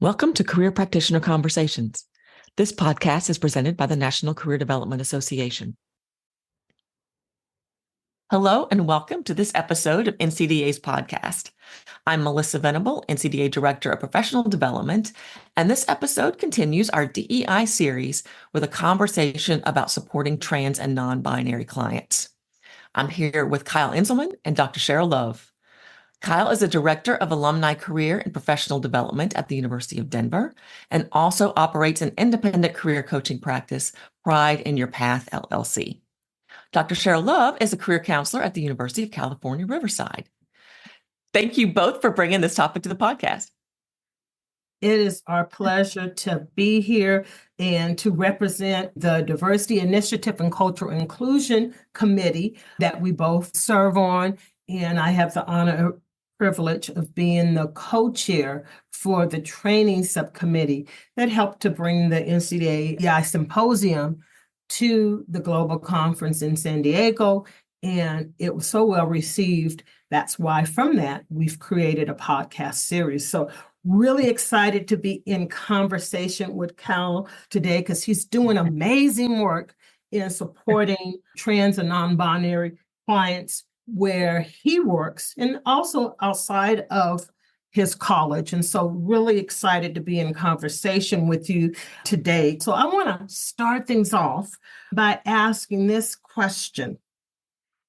Welcome to Career Practitioner Conversations. This podcast is presented by the National Career Development Association. Hello and welcome to this episode of NCDA's podcast. I'm Melissa Venable, NCDA Director of Professional Development, and this episode continues our DEI series with a conversation about supporting trans and non-binary clients. I'm here with Kyle Inselman and Dr. Cheryl Love. Kyle is a Director of Alumni Career and Professional Development at the University of Denver and also operates an independent career coaching practice, Pride in Your Path, LLC. Dr. Cheryl Love is a career counselor at the University of California Riverside. Thank you both for bringing this topic to the podcast. It is our pleasure to be here and to represent the Diversity Initiative and Cultural Inclusion Committee that we both serve on. And I have the honor and privilege of being the co-chair for the training subcommittee that helped to bring the NCDA DEI Symposium to the global conference in San Diego. And it was so well received. That's why from that, we've created a podcast series. So really excited to be in conversation with Kyle today because he's doing amazing work in supporting trans and non-binary clients where he works and also outside of his college. And so really excited to be in conversation with you today. So I want to start things off by asking this question.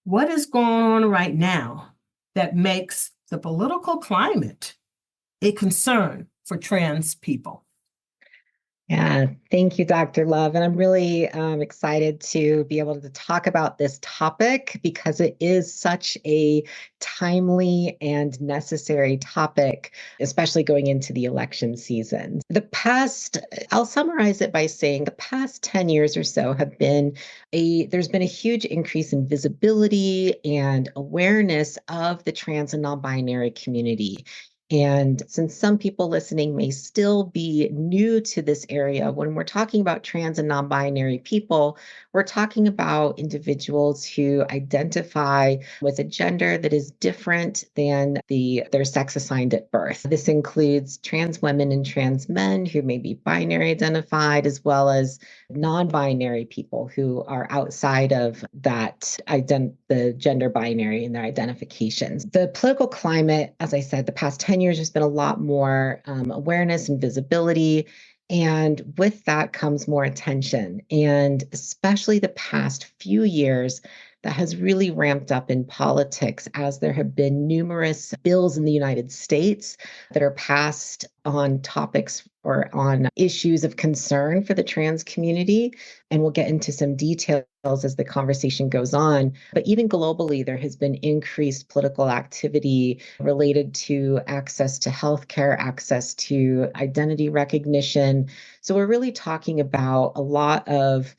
What is going on right now that makes the political climate a concern for trans people? Yeah, thank you, Dr. Love. And I'm really excited to be able to talk about this topic because it is such a timely and necessary topic, especially going into the election season. I'll summarize it by saying the past 10 years or so there's been a huge increase in visibility and awareness of the trans and non-binary community. And since some people listening may still be new to this area, when we're talking about trans and non-binary people, we're talking about individuals who identify with a gender that is different than their sex assigned at birth. This includes trans women and trans men who may be binary identified, as well as non-binary people who are outside of the gender binary in their identifications. The political climate, as I said, the past 10 years, there's been a lot more awareness and visibility. And with that comes more attention. And especially the past few years, that has really ramped up in politics as there have been numerous bills in the United States that are passed on topics or on issues of concern for the trans community. And we'll get into some details as the conversation goes on. But even globally, there has been increased political activity related to access to healthcare, access to identity recognition. So we're really talking about a lot of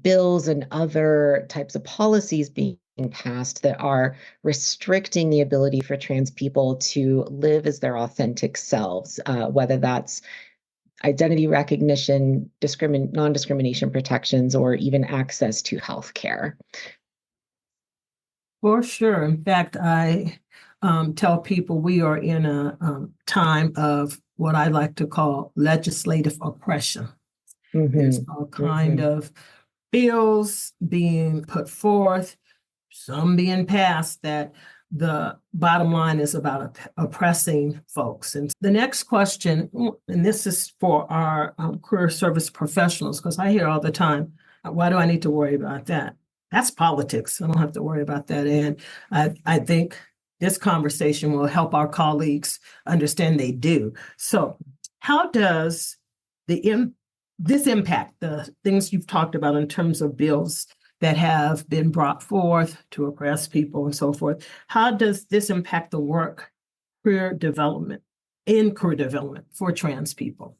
bills and other types of policies being passed that are restricting the ability for trans people to live as their authentic selves, whether that's identity recognition, non-discrimination protections, or even access to healthcare. For sure. In fact, I tell people we are in a time of what I like to call legislative oppression. Mm-hmm. There's all kind of bills being put forth, some being passed, that the bottom line is about oppressing folks. And the next question, and this is for our career service professionals, because I hear all the time, why do I need to worry about that? That's politics. I don't have to worry about that. And I think this conversation will help our colleagues understand they do. So how does this impact the things you've talked about in terms of bills that have been brought forth to oppress people and so forth? How does this impact the career development for trans people?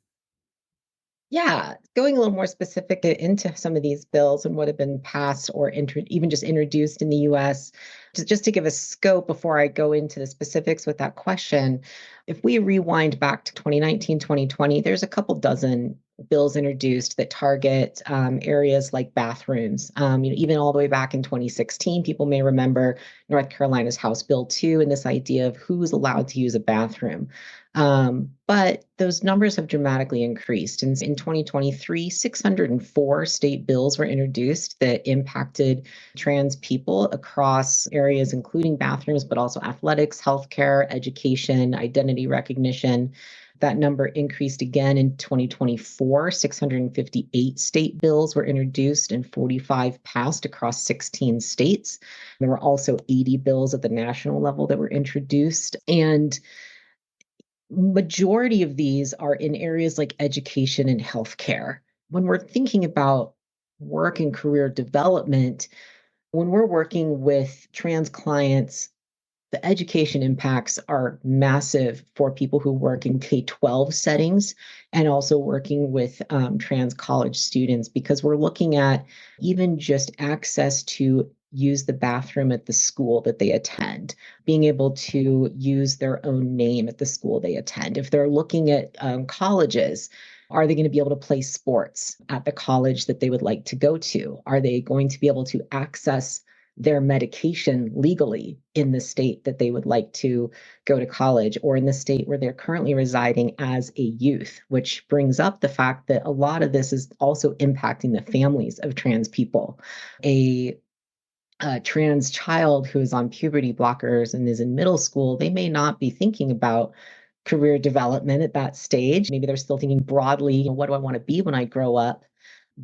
Yeah, going a little more specific into some of these bills and what have been passed or even just introduced in the U.S., just to give a scope before I go into the specifics with that question. If we rewind back to 2019, 2020, there's a couple dozen bills introduced that target areas like bathrooms. Even all the way back in 2016, people may remember North Carolina's House Bill 2 and this idea of who's allowed to use a bathroom. But those numbers have dramatically increased. And in 2023, 604 state bills were introduced that impacted trans people across areas, including bathrooms, but also athletics, healthcare, education, identity recognition. That number increased again in 2024. 658 state bills were introduced and 45 passed across 16 states. There were also 80 bills at the national level that were introduced. And majority of these are in areas like education and healthcare. When we're thinking about work and career development, when we're working with trans clients, the education impacts are massive for people who work in K-12 settings and also working with trans college students, because we're looking at even just access to use the bathroom at the school that they attend, being able to use their own name at the school they attend. If they're looking at colleges, are they going to be able to play sports at the college that they would like to go to? Are they going to be able to access their medication legally in the state that they would like to go to college, or in the state where they're currently residing as a youth, which brings up the fact that a lot of this is also impacting the families of trans people. A trans child who is on puberty blockers and is in middle school, they may not be thinking about career development at that stage. Maybe they're still thinking broadly, what do I want to be when I grow up?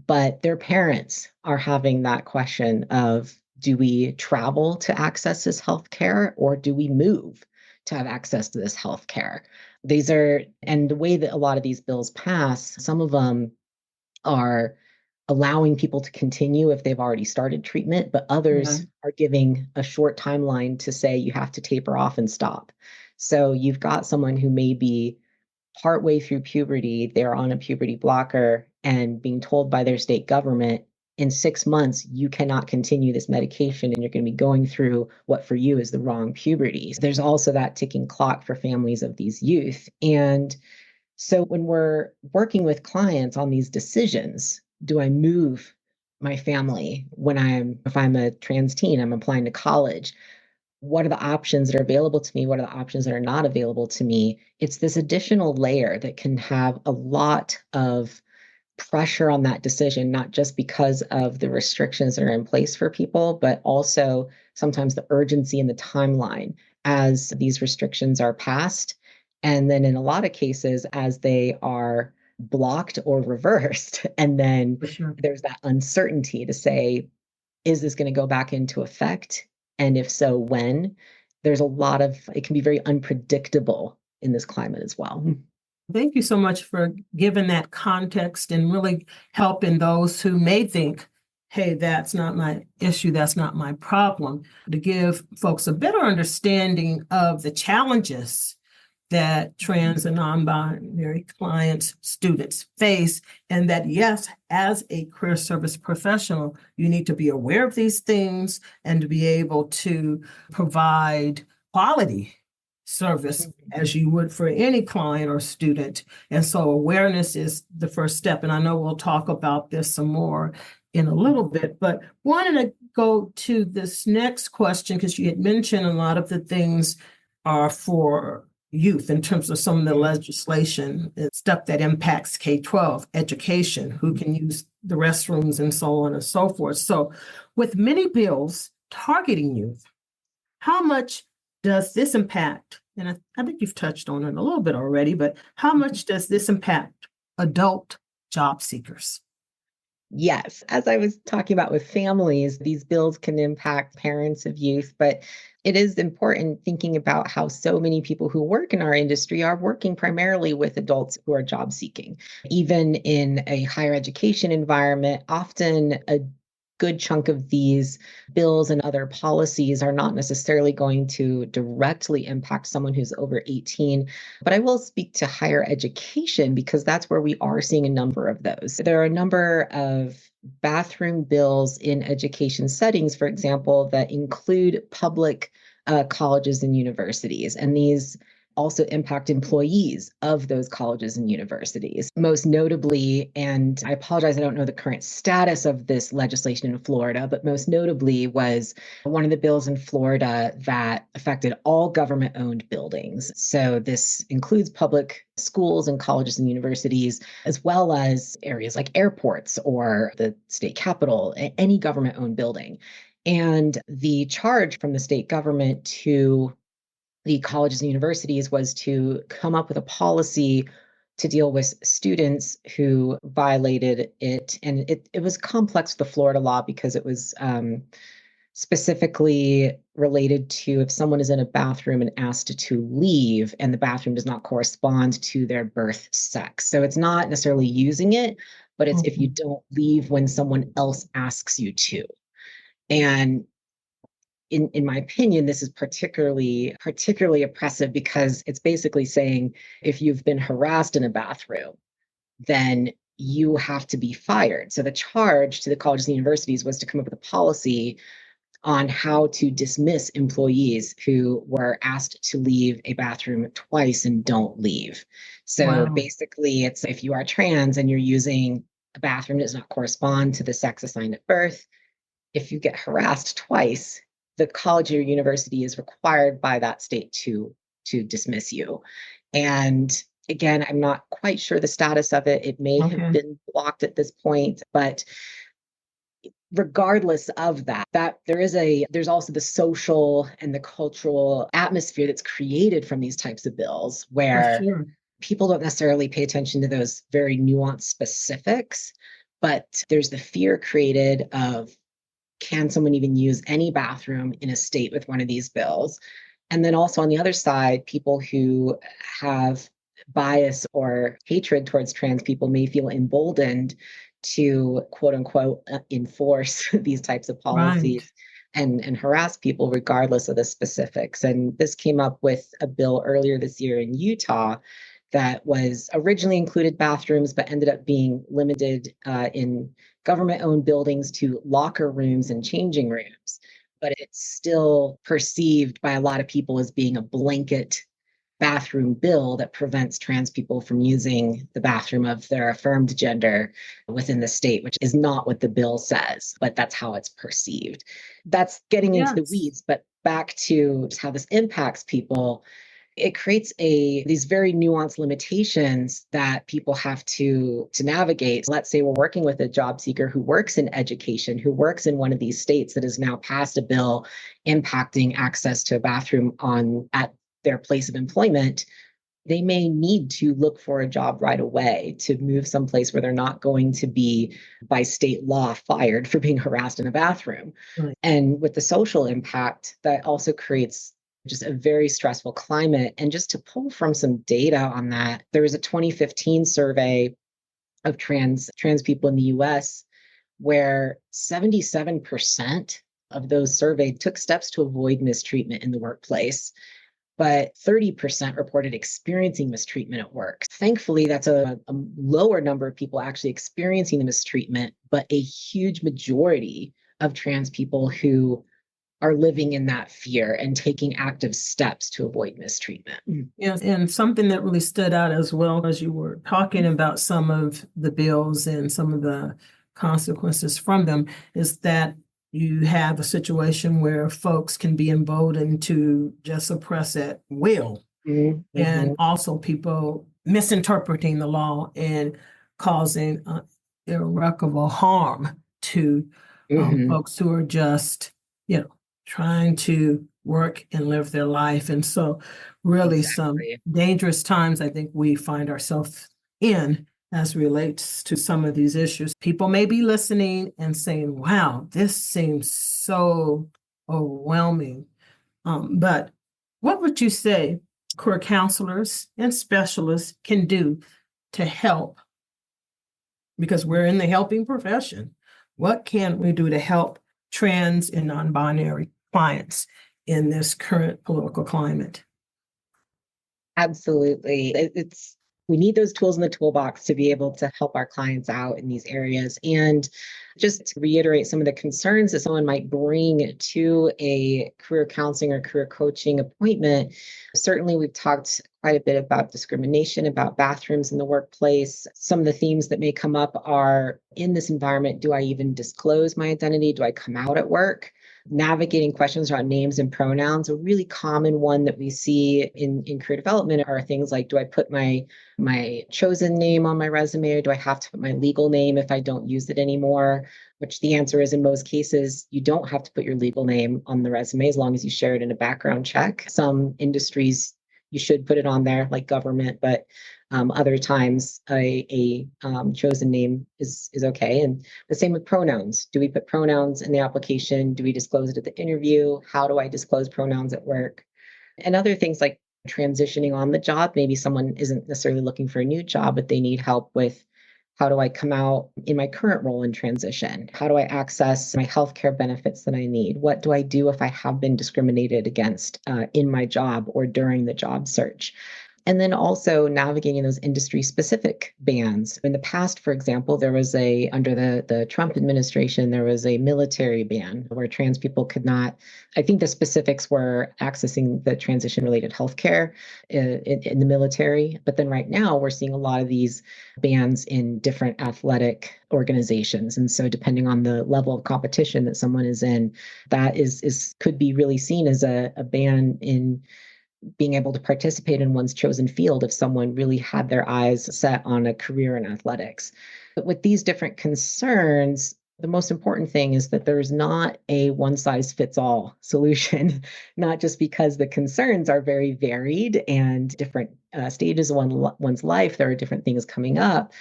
But their parents are having that question of, do we travel to access this healthcare, or do we move to have access to this healthcare? And the way that a lot of these bills pass, some of them are allowing people to continue if they've already started treatment, but others are giving a short timeline to say you have to taper off and stop. So you've got someone who may be partway through puberty, they're on a puberty blocker and being told by their state government, in 6 months, you cannot continue this medication and you're going to be going through what for you is the wrong puberty. There's also that ticking clock for families of these youth. And so when we're working with clients on these decisions, do I move my family if I'm a trans teen, I'm applying to college? What are the options that are available to me? What are the options that are not available to me? It's this additional layer that can have a lot of pressure on that decision, not just because of the restrictions that are in place for people, but also sometimes the urgency and the timeline as these restrictions are passed. And then in a lot of cases, as they are blocked or reversed. And then there's that uncertainty to say, is this going to go back into effect? And if so, when? It can be very unpredictable in this climate as well. Thank you so much for giving that context and really helping those who may think, hey, that's not my issue, that's not my problem, to give folks a better understanding of the challenges that trans and non-binary clients, students face, and that, yes, as a career service professional, you need to be aware of these things and to be able to provide quality service as you would for any client or student. And so awareness is the first step. And I know we'll talk about this some more in a little bit, but wanted to go to this next question because you had mentioned a lot of the things are for youth in terms of some of the legislation and stuff that impacts K-12 education, who can use the restrooms and so on and so forth. So with many bills targeting youth, how much does this impact, and I think you've touched on it a little bit already, but how much does this impact adult job seekers? Yes, as I was talking about with families, these bills can impact parents of youth, but it is important thinking about how so many people who work in our industry are working primarily with adults who are job seeking. Even in a higher education environment, often a good chunk of these bills and other policies are not necessarily going to directly impact someone who's over 18. But I will speak to higher education because that's where we are seeing a number of those. There are a number of bathroom bills in education settings, for example, that include public colleges and universities. And these also impact employees of those colleges and universities. Most notably, and I apologize, I don't know the current status of this legislation in Florida, but most notably was one of the bills in Florida that affected all government-owned buildings. So this includes public schools and colleges and universities, as well as areas like airports or the state capitol, any government-owned building. And the charge from the state government to the colleges and universities was to come up with a policy to deal with students who violated it. And it was complex, the Florida law, because it was specifically related to if someone is in a bathroom and asked to leave and the bathroom does not correspond to their birth sex. So it's not necessarily using it, but it's if you don't leave when someone else asks you to. And in my opinion, this is particularly oppressive because it's basically saying if you've been harassed in a bathroom, then you have to be fired. So the charge to the colleges and universities was to come up with a policy on how to dismiss employees who were asked to leave a bathroom twice and don't leave. So basically, it's if you are trans and you're using a bathroom that does not correspond to the sex assigned at birth, if you get harassed twice, the college or university is required by that state to dismiss you. And again, I'm not quite sure the status of it. It may have been blocked at this point, but regardless of that there's also the social and the cultural atmosphere that's created from these types of bills where people don't necessarily pay attention to those very nuanced specifics, but there's the fear created of, can someone even use any bathroom in a state with one of these bills? And then also on the other side, people who have bias or hatred towards trans people may feel emboldened to quote unquote enforce these types of policies and harass people regardless of the specifics. And this came up with a bill earlier this year in Utah that was originally included bathrooms, but ended up being limited in government-owned buildings to locker rooms and changing rooms. But it's still perceived by a lot of people as being a blanket bathroom bill that prevents trans people from using the bathroom of their affirmed gender within the state, which is not what the bill says, but that's how it's perceived. That's getting into the weeds, but back to how this impacts people. It creates these very nuanced limitations that people have to navigate. So let's say we're working with a job seeker who works in education, who works in one of these states that has now passed a bill impacting access to a bathroom at their place of employment. They may need to look for a job right away to move someplace where they're not going to be, by state law, fired for being harassed in a bathroom. And with the social impact, that also creates just a very stressful climate. And just to pull from some data on that, there was a 2015 survey of trans people in the US where 77% of those surveyed took steps to avoid mistreatment in the workplace, but 30% reported experiencing mistreatment at work. Thankfully, that's a lower number of people actually experiencing the mistreatment, but a huge majority of trans people who are living in that fear and taking active steps to avoid mistreatment. Yes, and something that really stood out as well as you were talking about some of the bills and some of the consequences from them is that you have a situation where folks can be emboldened to just oppress at will. And also people misinterpreting the law and causing irreparable harm to folks who are just, trying to work and live their life. And so really some dangerous times I think we find ourselves in as relates to some of these issues. People may be listening and saying, wow, this seems so overwhelming. But what would you say career counselors and specialists can do to help? Because we're in the helping profession. What can we do to help trans and non-binary clients in this current political climate? Absolutely. It's we need those tools in the toolbox to be able to help our clients out in these areas. And just to reiterate some of the concerns that someone might bring to a career counseling or career coaching appointment, certainly we've talked quite a bit about discrimination, about bathrooms in the workplace. Some of the themes that may come up are, in this environment, do I even disclose my identity? Do I come out at work? Navigating questions around names and pronouns. A really common one that we see in career development are things like, do I put my chosen name on my resume, or do I have to put my legal name if I don't use it anymore? Which the answer is, in most cases, you don't have to put your legal name on the resume as long as you share it in a background check. Some industries, you should put it on there, like government, but other times a chosen name is okay. And the same with pronouns. Do we put pronouns in the application? Do we disclose it at the interview? How do I disclose pronouns at work? And other things like transitioning on the job. Maybe someone isn't necessarily looking for a new job, but they need help with, how do I come out in my current role in transition? How do I access my healthcare benefits that I need? What do I do if I have been discriminated against in my job or during the job search? And then also navigating those industry specific bans. In the past, for example, there was under the Trump administration, there was a military ban where trans people could not, I think the specifics were accessing the transition related healthcare in the military. But then right now we're seeing a lot of these bans in different athletic organizations. And so depending on the level of competition that someone is in, that could be really seen as a ban in being able to participate in one's chosen field if someone really had their eyes set on a career in athletics. But with these different concerns, the most important thing is that there's not a one-size-fits-all solution, not just because the concerns are very varied and different stages of one's life, there are different things coming up,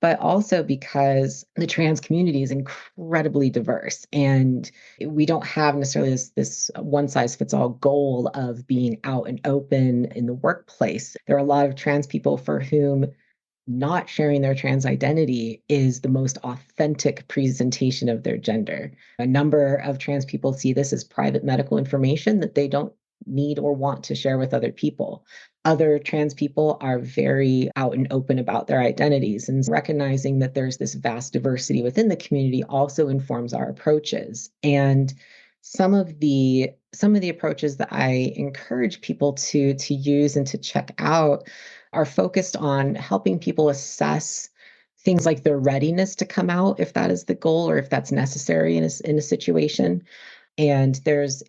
but also because the trans community is incredibly diverse and we don't have necessarily this one-size-fits-all goal of being out and open in the workplace. There are a lot of trans people for whom not sharing their trans identity is the most authentic presentation of their gender. A number of trans people see this as private medical information that they don't need or want to share with other people. Other trans people are very out and open about their identities, and recognizing that there's this vast diversity within the community also informs our approaches. And some of the approaches that I encourage people to use and to check out are focused on helping people assess things like their readiness to come out, if that is the goal or if that's necessary in a situation. And there's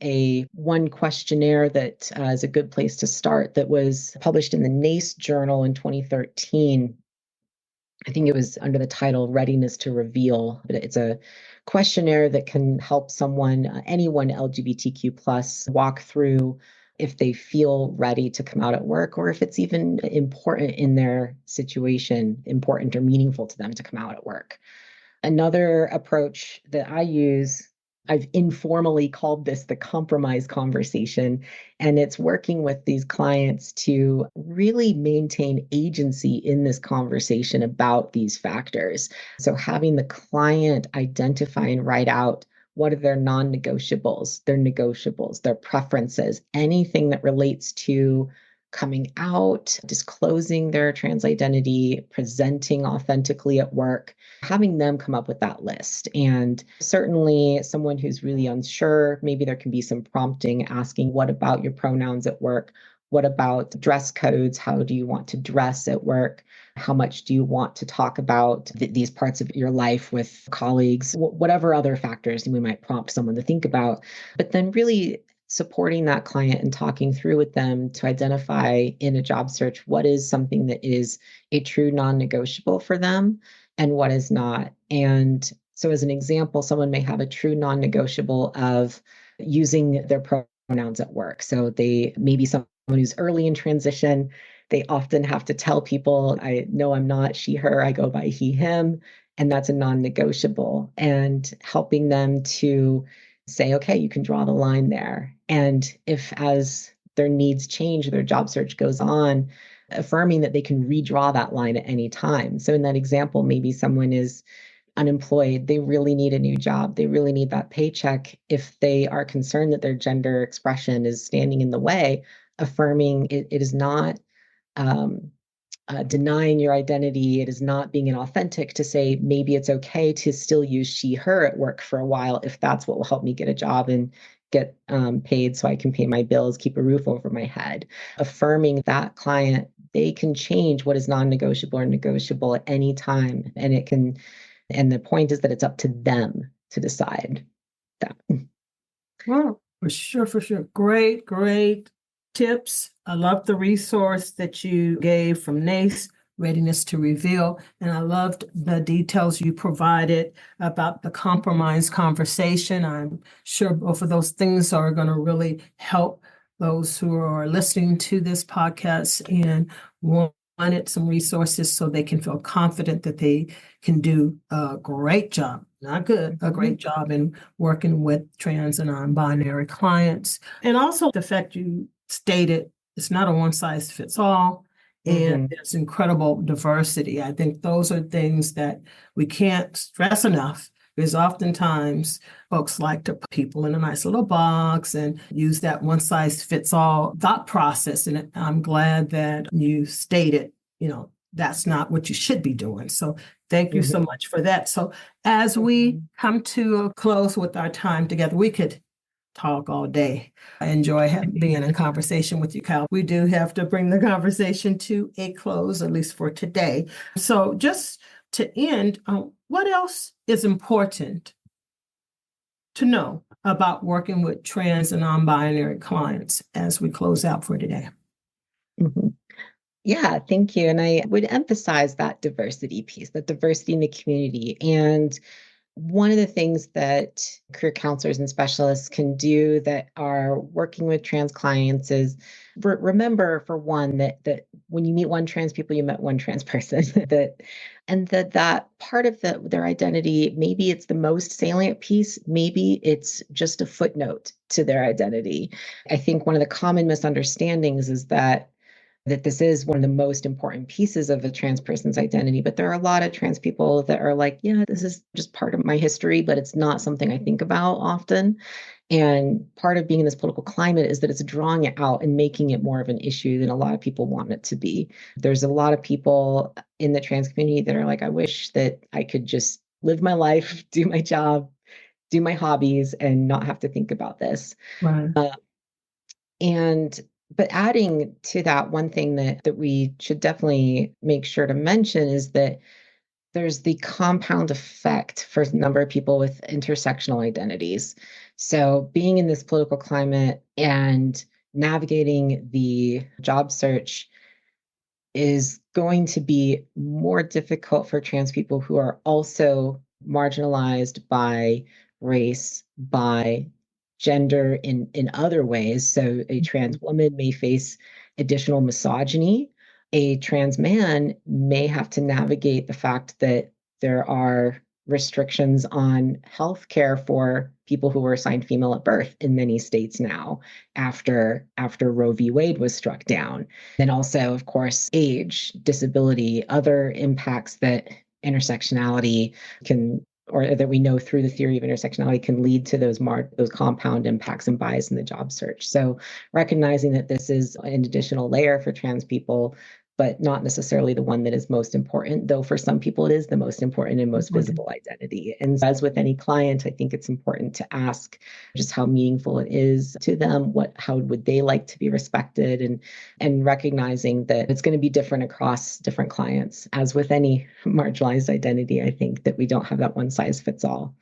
one questionnaire that is a good place to start that was published in the NACE journal in 2013. I think it was under the title Readiness to Reveal. But it's a questionnaire that can help anyone LGBTQ plus, walk through if they feel ready to come out at work, or if it's even important in their situation, important or meaningful to them to come out at work. Another approach that I use, I've informally called this the compromise conversation, and it's working with these clients to really maintain agency in this conversation about these factors. So having the client identify and write out what are their non-negotiables, their negotiables, their preferences, anything that relates to coming out, disclosing their trans identity, presenting authentically at work, having them come up with that list. And certainly someone who's really unsure, maybe there can be some prompting, asking, what about your pronouns at work? What about dress codes? How do you want to dress at work? How much do you want to talk about these parts of your life with colleagues? Whatever other factors we might prompt someone to think about. But then really supporting that client and talking through with them to identify in a job search what is something that is a true non-negotiable for them and what is not. And so as an example, someone may have a true non-negotiable of using their pronouns at work. So they maybe someone who's early in transition, they often have to tell people, I know I'm not she, her, I go by he, him, and that's a non-negotiable. And helping them to say, okay, you can draw the line there. And if as their needs change, their job search goes on, affirming that they can redraw that line at any time. So in that example, maybe someone is unemployed, they really need a new job, they really need that paycheck. If they are concerned that their gender expression is standing in the way, affirming it is not denying your identity. It is not being inauthentic to say maybe it's okay to still use she, her at work for a while if that's what will help me get a job and get paid so I can pay my bills, keep a roof over my head. Affirming that client, they can change what is non-negotiable or negotiable at any time. And it can, and the point is that it's up to them to decide that. Well, for sure, for sure. Great, great tips. I love the resource that you gave from NACE, Readiness to Reveal. And I loved the details you provided about the compromise conversation. I'm sure both of those things are going to really help those who are listening to this podcast and wanted some resources so they can feel confident that they can do a great job, not good, a great job in working with trans and non-binary clients. And also the fact you stated it's not a one size fits all. And there's incredible diversity. I think those are things that we can't stress enough, because oftentimes folks like to put people in a nice little box and use that one size fits all thought process. And I'm glad that you stated, that's not what you should be doing. So thank you so much for that. So as we come to a close with our time together, we could talk all day. I enjoy being in conversation with you, Kyle. We do have to bring the conversation to a close, at least for today. So just to end, what else is important to know about working with trans and non-binary clients as we close out for today? Yeah, thank you. And I would emphasize that diversity piece, that diversity in the community. And one of the things that career counselors and specialists can do that are working with trans clients is remember, for one, that when you meet one trans people, you met one trans person. that part of their identity, maybe it's the most salient piece, maybe it's just a footnote to their identity. I think one of the common misunderstandings is that this is one of the most important pieces of a trans person's identity. But there are a lot of trans people that are like, yeah, this is just part of my history, but it's not something I think about often. And part of being in this political climate is that it's drawing it out and making it more of an issue than a lot of people want it to be. There's a lot of people in the trans community that are like, I wish that I could just live my life, do my job, do my hobbies, and not have to think about this. Right. But adding to that, one thing that we should definitely make sure to mention is that there's the compound effect for a number of people with intersectional identities. So being in this political climate and navigating the job search is going to be more difficult for trans people who are also marginalized by race, by gender in other ways. So a trans woman may face additional misogyny. A trans man may have to navigate the fact that there are restrictions on health care for people who were assigned female at birth in many states now after Roe v. Wade was struck down. Then also, of course, age, disability, other impacts that intersectionality can, or that we know through the theory of intersectionality, can lead to those compound impacts and bias in the job search. So recognizing that this is an additional layer for trans people, but not necessarily the one that is most important, though for some people it is the most important and most visible identity. And as with any client, I think it's important to ask just how meaningful it is to them, how would they like to be respected, and recognizing that it's going to be different across different clients. As with any marginalized identity, I think that we don't have that one size fits all.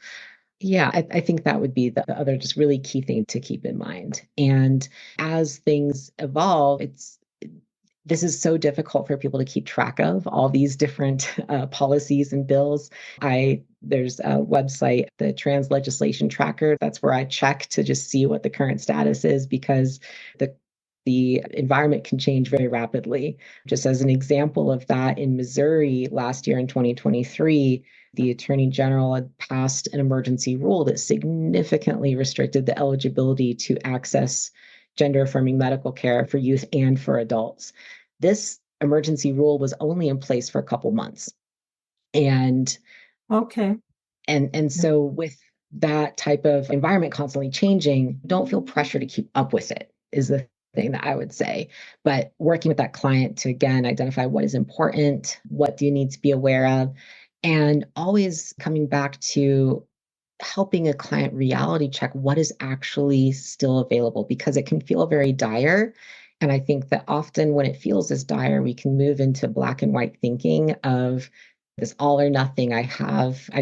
Yeah, I think that would be the other just really key thing to keep in mind. And as things evolve, this is so difficult for people to keep track of, all these different policies and bills. There's a website, the Trans Legislation Tracker. That's where I check to just see what the current status is, because the environment can change very rapidly. Just as an example of that, in Missouri last year in 2023, the Attorney General had passed an emergency rule that significantly restricted the eligibility to access gender-affirming medical care for youth and for adults. This emergency rule was only in place for a couple months. And so with that type of environment constantly changing, don't feel pressure to keep up with it, is the thing that I would say. But working with that client to, again, identify what is important, what do you need to be aware of, and always coming back to helping a client reality check what is actually still available, because it can feel very dire. And I think that often when it feels as dire, we can move into black and white thinking of this all or nothing. I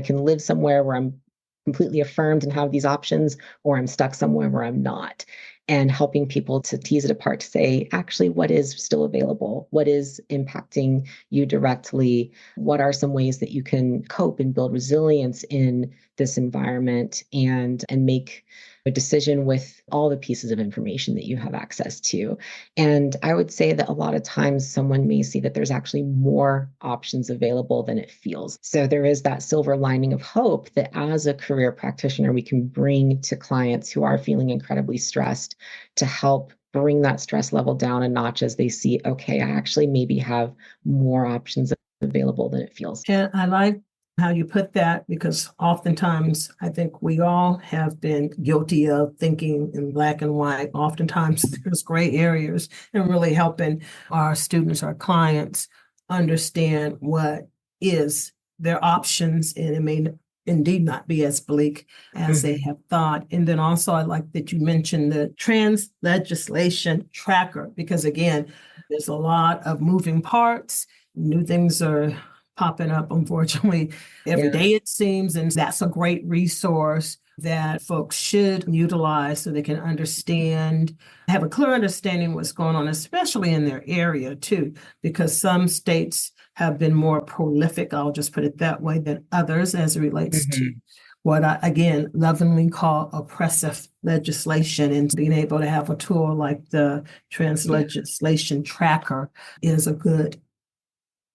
can live somewhere where I'm completely affirmed and have these options, or I'm stuck somewhere where I'm not. And helping people to tease it apart to say, actually, what is still available? What is impacting you directly? What are some ways that you can cope and build resilience in this environment, and make a decision with all the pieces of information that you have access to? And I would say that a lot of times someone may see that there's actually more options available than it feels. So there is that silver lining of hope that as a career practitioner, we can bring to clients who are feeling incredibly stressed to help bring that stress level down a notch as they see, okay, I actually maybe have more options available than it feels. And I like how you put that, because oftentimes I think we all have been guilty of thinking in black and white. Oftentimes there's gray areas, and really helping our students, our clients, understand what is their options, and it may indeed not be as bleak as they have thought. And then also I like that you mentioned the trans legislation tracker, because again, there's a lot of moving parts. New things are popping up, unfortunately, every day, it seems. And that's a great resource that folks should utilize so they can understand, have a clear understanding what's going on, especially in their area too, because some states have been more prolific, I'll just put it that way, than others as it relates to what I, again, lovingly call oppressive legislation. And being able to have a tool like the trans legislation tracker is a good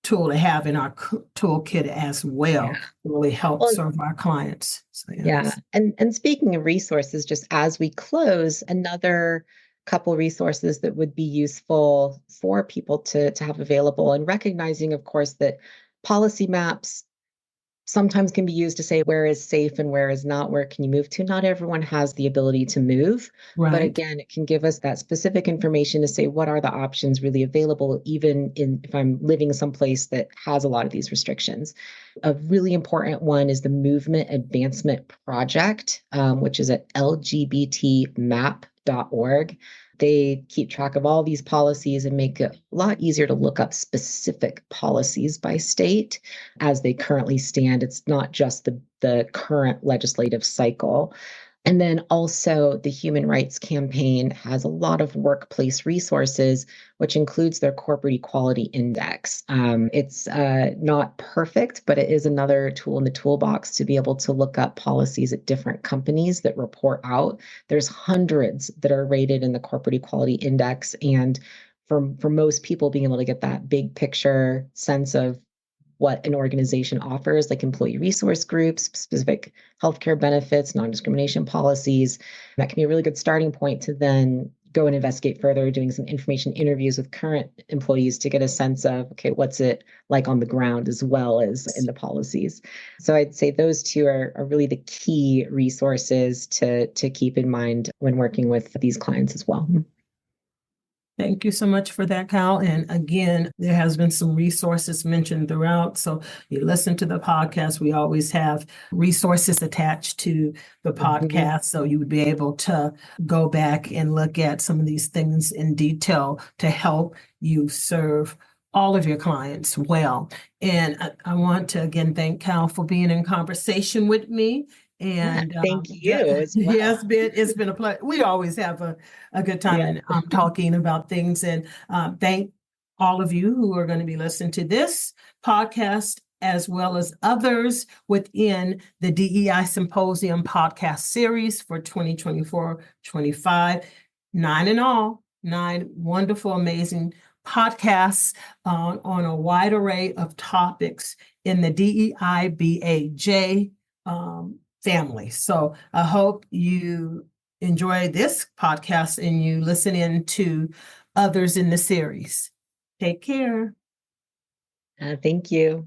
tool to have in our toolkit as well, to really help serve our clients. So, And speaking of resources, just as we close, another couple resources that would be useful for people to have available, and recognizing, of course, that policy maps sometimes can be used to say where is safe and where is not, where can you move to. Not everyone has the ability to move, but again, it can give us that specific information to say what are the options really available, even if I'm living someplace that has a lot of these restrictions. A really important one is the Movement Advancement Project, which is at lgbtmap.org. They keep track of all these policies and make it a lot easier to look up specific policies by state as they currently stand. It's not just the current legislative cycle. And then also the Human Rights Campaign has a lot of workplace resources, which includes their Corporate Equality Index. It's not perfect, but it is another tool in the toolbox to be able to look up policies at different companies that report out. There's hundreds that are rated in the Corporate Equality Index. And for most people, being able to get that big picture sense of what an organization offers, like employee resource groups, specific healthcare benefits, non-discrimination policies, that can be a really good starting point to then go and investigate further, doing some information interviews with current employees to get a sense of, okay, what's it like on the ground as well as in the policies. So I'd say those two are really the key resources to keep in mind when working with these clients as well. Thank you so much for that, Kyle. And again, there has been some resources mentioned throughout. So you listen to the podcast, we always have resources attached to the podcast. So you would be able to go back and look at some of these things in detail to help you serve all of your clients well. And I want to again thank Kyle for being in conversation with me. And thank you as well. Yeah, it's been a pleasure. We always have a good time talking about things. And thank all of you who are going to be listening to this podcast, as well as others within the DEI Symposium podcast series for 2024-25. 9 in all, 9 wonderful, amazing podcasts on a wide array of topics in the DEI BAJ family. So I hope you enjoy this podcast and you listen in to others in the series. Take care. Thank you.